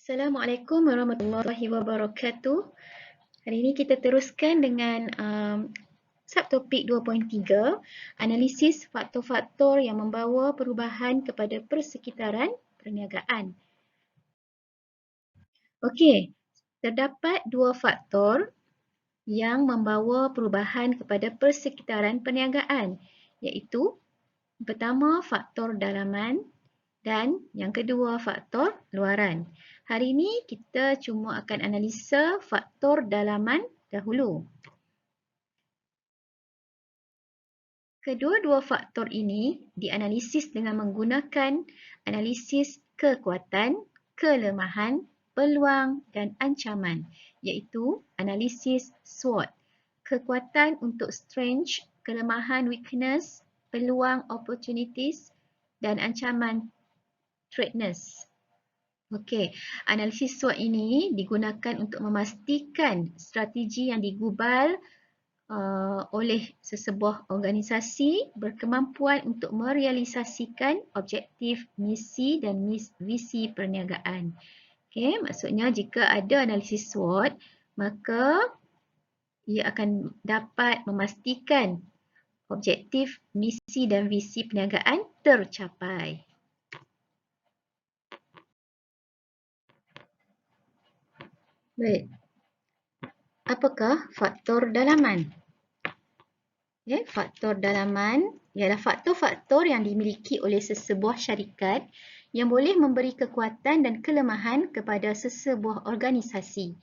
Assalamualaikum warahmatullahi wabarakatuh. Hari ini kita teruskan dengan subtopik 2.3, analisis faktor-faktor yang membawa perubahan kepada persekitaran perniagaan. Okey, terdapat dua faktor yang membawa perubahan kepada persekitaran perniagaan, iaitu pertama faktor dalaman dan yang kedua faktor luaran. Hari ini kita cuma akan analisa faktor dalaman dahulu. Kedua-dua faktor ini dianalisis dengan menggunakan analisis kekuatan, kelemahan, peluang dan ancaman, iaitu analisis SWOT. Kekuatan untuk strength, kelemahan weakness, peluang opportunities dan ancaman threatness. Okey, analisis SWOT ini digunakan untuk memastikan strategi yang digubal oleh sesebuah organisasi berkemampuan untuk merealisasikan objektif, misi dan visi perniagaan. Okey, maksudnya jika ada analisis SWOT, maka ia akan dapat memastikan objektif, misi dan visi perniagaan tercapai. Baik. Apakah faktor dalaman? Okay, faktor dalaman ialah faktor-faktor yang dimiliki oleh sesebuah syarikat yang boleh memberi kekuatan dan kelemahan kepada sesebuah organisasi.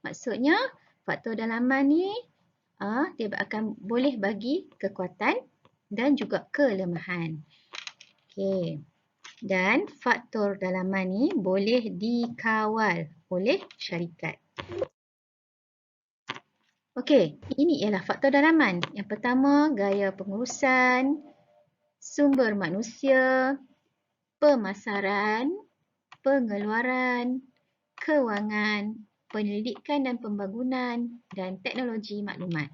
Maksudnya, faktor dalaman ni dia akan boleh bagi kekuatan dan juga kelemahan. Okey. Dan faktor dalaman ni boleh dikawal oleh syarikat. Okey, ini ialah faktor dalaman. Yang pertama, gaya pengurusan, sumber manusia, pemasaran, pengeluaran, kewangan, penyelidikan dan pembangunan dan teknologi maklumat.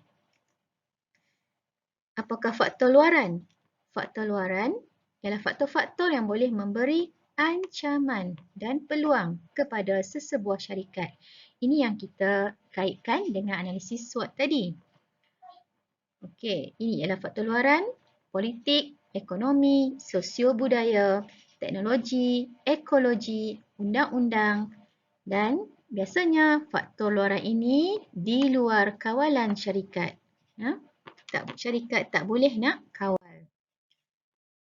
Apakah faktor luaran? Faktor luaran ialah faktor-faktor yang boleh memberi ancaman dan peluang kepada sesebuah syarikat. Ini yang kita kaitkan dengan analisis SWOT tadi. Okey, ini ialah faktor luaran, politik, ekonomi, sosio-budaya, teknologi, ekologi, undang-undang dan biasanya faktor luaran ini di luar kawalan syarikat. Syarikat tak boleh nak kawal.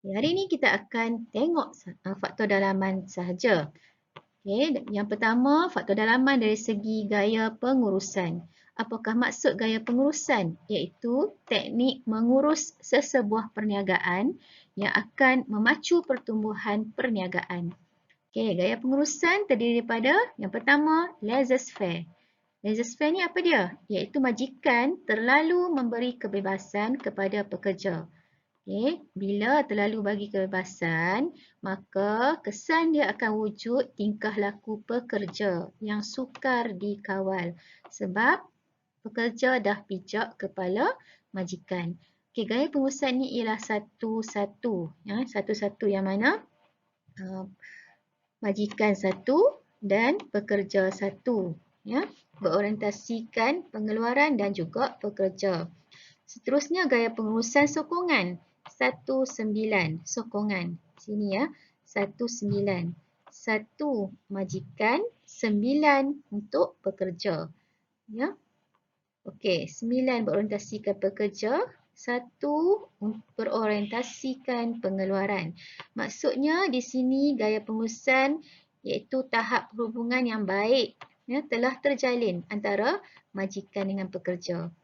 Hari ini kita akan tengok faktor dalaman sahaja. Okay, yang pertama, faktor dalaman dari segi gaya pengurusan. Apakah maksud gaya pengurusan? Iaitu teknik mengurus sesebuah perniagaan yang akan memacu pertumbuhan perniagaan. Okay, gaya pengurusan terdiri daripada yang pertama, laissez-faire. Laissez-faire ni apa dia? Iaitu majikan terlalu memberi kebebasan kepada pekerja. Okay, bila terlalu bagi kebebasan, maka kesan dia akan wujud tingkah laku pekerja yang sukar dikawal sebab pekerja dah pijak kepala majikan. Okay, gaya pengurusan ni ialah satu-satu. Satu-satu yang mana majikan satu dan pekerja satu. Berorientasikan pengeluaran dan juga pekerja. Seterusnya gaya pengurusan sokongan. 1-9 sokongan. Sini ya. 1-9. 1 majikan, 9 untuk pekerja. Ya. Okey, 9 berorientasikan pekerja, 1 berorientasikan pengeluaran. Maksudnya di sini gaya pengurusan iaitu tahap perhubungan yang baik telah terjalin antara majikan dengan pekerja.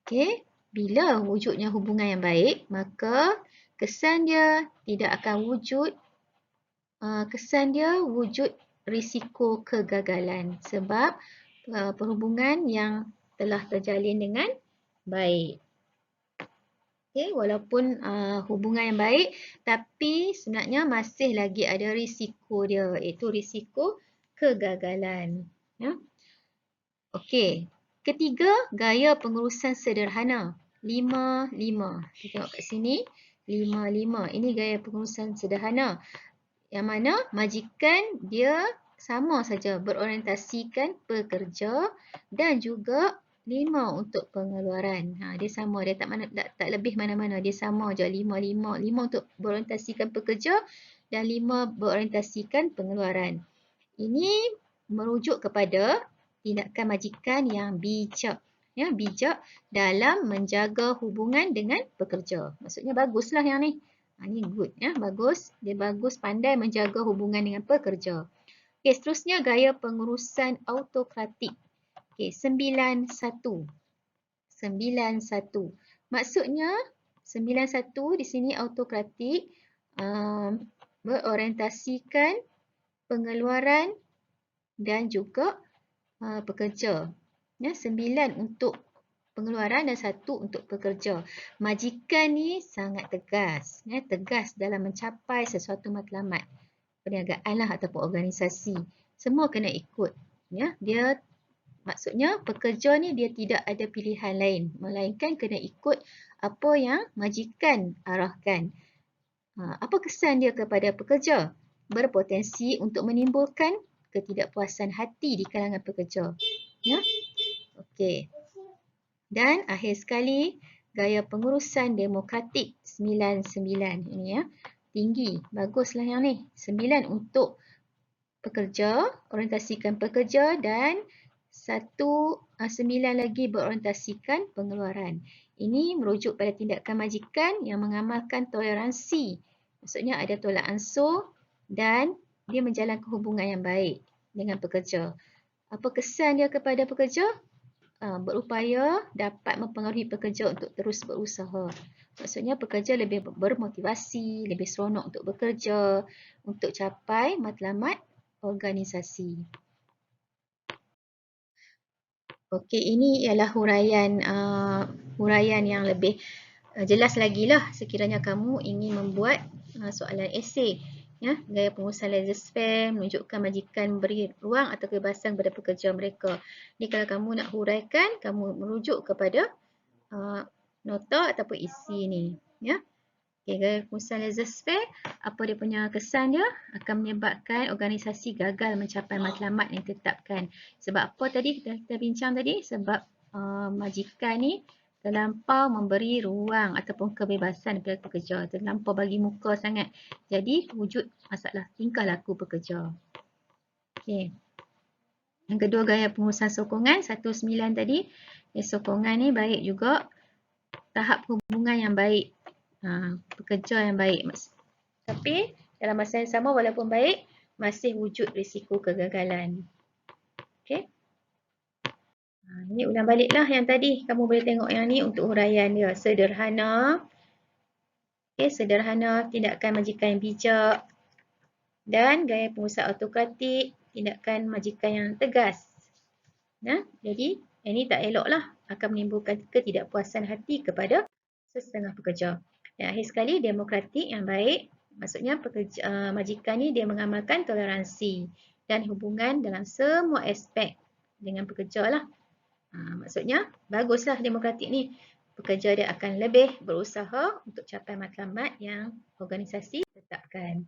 Okey. Bila wujudnya hubungan yang baik, maka kesan dia tidak akan wujud risiko kegagalan sebab perhubungan yang telah terjalin dengan baik. Okay, walaupun hubungan yang baik, tapi sebenarnya masih lagi ada risiko dia, iaitu risiko kegagalan. Okey, ketiga, gaya pengurusan sederhana. 5-5. Kita tengok kat sini. 5-5. Ini gaya pengurusan sederhana. Yang mana majikan dia sama saja berorientasikan pekerja dan juga 5 untuk pengeluaran. Dia sama, dia tak lebih mana-mana, dia sama je 5 untuk berorientasikan pekerja dan 5 berorientasikan pengeluaran. Ini merujuk kepada tindakan majikan yang bijak. Bijak dalam menjaga hubungan dengan pekerja. Maksudnya baguslah yang ni. Ni good, bagus. Dia bagus pandai menjaga hubungan dengan pekerja. Okey, seterusnya gaya pengurusan autokratik. Okey, 91. Maksudnya 91 di sini autokratik berorientasikan pengeluaran dan juga pekerja. 9 untuk pengeluaran dan 1 untuk pekerja. Majikan ni sangat tegas. Tegas dalam mencapai sesuatu matlamat perniagaan lah ataupun organisasi. Semua kena ikut. Dia maksudnya pekerja ni dia tidak ada pilihan lain. Melainkan kena ikut apa yang majikan arahkan. Apa kesan dia kepada pekerja? Berpotensi untuk menimbulkan ketidakpuasan hati di kalangan pekerja. Okey. Dan akhir sekali, gaya pengurusan demokratik 99. Ini tinggi. Baguslah yang ni. 9 untuk pekerja, orientasikan pekerja dan 9 lagi berorientasikan pengeluaran. Ini merujuk pada tindakan majikan yang mengamalkan toleransi. Maksudnya ada tolak ansur dan dia menjalankan hubungan yang baik dengan pekerja. Apa kesan dia kepada pekerja? Berupaya dapat mempengaruhi pekerja untuk terus berusaha. Maksudnya pekerja lebih bermotivasi, lebih seronok untuk bekerja, untuk capai matlamat organisasi. Okey, ini ialah huraian yang lebih jelas lagi lah sekiranya kamu ingin membuat soalan esei. Gaya pengurusan laissez-faire menunjukkan majikan beri ruang atau kebebasan kepada pekerja mereka. Ni kalau kamu nak huraikan, kamu merujuk kepada nota ataupun isi ni. Okay, gaya pengurusan laissez-faire, apa dia punya kesan dia? Akan menyebabkan organisasi gagal mencapai matlamat yang ditetapkan. Sebab apa tadi kita bincang tadi? Sebab majikan ni terlampau memberi ruang ataupun kebebasan kepada pekerja. Terlampau bagi muka sangat. Jadi wujud masalah tingkah laku pekerja. Okay. Yang kedua gaya pengurusan sokongan 19 tadi. Sokongan ni baik juga. Tahap hubungan yang baik. Pekerja yang baik. Tapi dalam masa yang sama walaupun baik, masih wujud risiko kegagalan. Okay. Ini ulang baliklah yang tadi. Kamu boleh tengok yang ni untuk huraian dia. Sederhana. Okay, sederhana, tindakan majikan yang bijak. Dan gaya pengurusan autokratik, tindakan majikan yang tegas. Jadi, ini tak elok lah. Akan menimbulkan ketidakpuasan hati kepada sesetengah pekerja. Dan akhir sekali, demokratik yang baik. Maksudnya, majikan ni dia mengamalkan toleransi dan hubungan dalam semua aspek dengan pekerja lah. Maksudnya, baguslah demokratik ni. Pekerja dia akan lebih berusaha untuk capai matlamat yang organisasi tetapkan.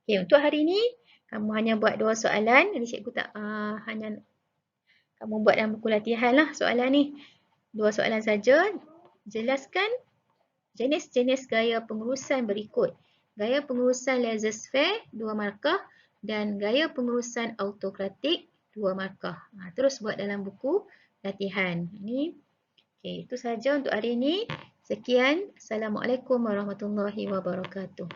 Okay, untuk hari ini, kamu hanya buat 2 soalan. Jadi cikgu tak hanya kamu buat dalam buku latihan lah soalan ni. 2 soalan saja. Jelaskan jenis-jenis gaya pengurusan berikut. Gaya pengurusan laissez-faire 2 markah dan gaya pengurusan autokratik 2 markah. Terus buat dalam buku latihan. Okay, itu sahaja untuk hari ini. Sekian. Assalamualaikum warahmatullahi wabarakatuh.